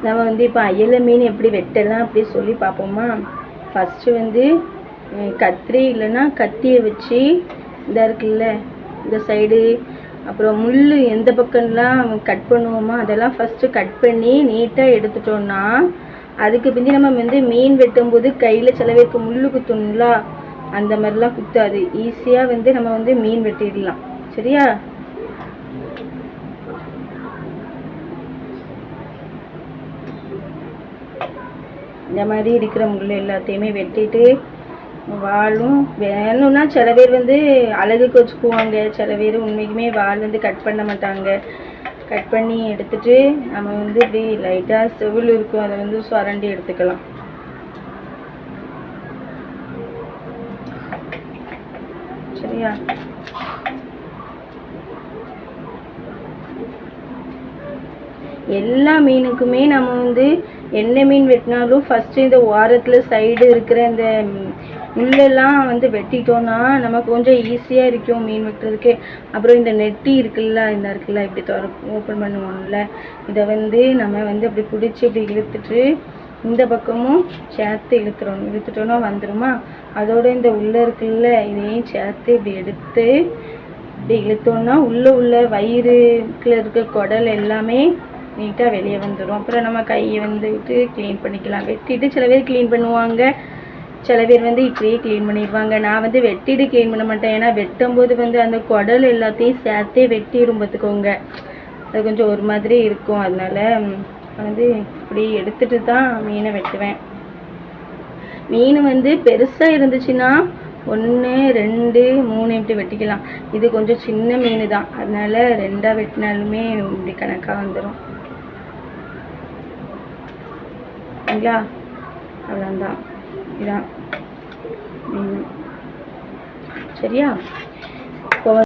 நம்ம வந்து இப்போ அயலை மீன் எப்படி வெட்டலாம் அப்படி சொல்லி பார்ப்போமா. ஃபஸ்ட்டு வந்து கத்திரி இல்லைன்னா கத்தியை வச்சு இதாக இருக்குல்ல இந்த சைடு, அப்புறம் முள் எந்த பக்கம்லாம் கட் பண்ணுவோமோ அதெல்லாம் ஃபஸ்ட்டு கட் பண்ணி நீட்டாக எடுத்துட்டோன்னா அதுக்கு பிந்தி நம்ம வந்து மீன் வெட்டும்போது கையில் சில பேருக்கு முள் குத்துணும்ல, அந்த மாதிரிலாம் குத்தாது. ஈஸியாக வந்து நம்ம வந்து மீன் வெட்டிடலாம். சரியா? இந்த மாதிரி இருக்கிற முள் எல்லாத்தையுமே வெட்டிட்டு வாலும் வேணும்னா சில பேர் வந்து அழகுக்கு வச்சுக்குவாங்க, சில பேர் உண்மைக்குமே வால் வந்து கட் பண்ண மாட்டாங்க. கட் பண்ணி எடுத்துட்டு நம்ம வந்து இப்படி லைட்டாக செவில் இருக்கும் அதை வந்து சுரண்டி எடுத்துக்கலாம். சரியா? எல்லா மீனுக்குமே நம்ம வந்து என்ன மீன் வெட்டினாலும் ஃபஸ்ட்டு இந்த ஓரத்தில் சைடு இருக்கிற இந்த முள்ளெல்லாம் வந்து வெட்டிட்டோன்னா நமக்கு கொஞ்சம் ஈஸியாக இருக்கும் மீன் வெட்டுறதுக்கு. அப்புறம் இந்த நெட்டி இருக்குல்ல, இந்த இருக்குல்ல இப்படி ஓப்பன் பண்ணுவோம்ல, இதை வந்து நம்ம வந்து அப்படி பிடிச்சி இப்படி இழுத்துட்டு இந்த பக்கமும் சேர்த்து இழுத்துட்டோன்னா வந்துடுமா. அதோட இந்த உள்ளே இருக்குல்ல இதையும் சேர்த்து இப்படி எடுத்து இப்படி இழுத்தோன்னா உள்ள வயிறுக்குள்ள இருக்க குடல் எல்லாமே நீட்டாக வெளியே வந்துடும். அப்புறம் நம்ம கையை வந்துட்டு க்ளீன் பண்ணிக்கலாம். வெட்டிட்டு சில பேர் க்ளீன் பண்ணுவாங்க, சில பேர் வந்து இப்படியே க்ளீன் பண்ணிடுவாங்க. நான் வந்து வெட்டிட்டு க்ளீன் பண்ண மாட்டேன், ஏன்னா வெட்டும்போது வந்து அந்த குடல் எல்லாத்தையும் சேர்த்தே வெட்டிடும் பார்த்துக்கோங்க. அது கொஞ்சம் ஒரு மாதிரி இருக்கும். அதனால வந்து இப்படி எடுத்துட்டு தான் மீனை வெட்டுவேன். மீன் வந்து பெருசாக இருந்துச்சுன்னா 1 2 3 இப்படி வெட்டிக்கலாம். இது கொஞ்சம் சின்ன மீன் தான், அதனால 2ஆக வெட்டினாலுமே இப்படி கணக்காக வந்துடும். சரிங்களா? அவ்வளோதான், இதான் மீன். சரியா?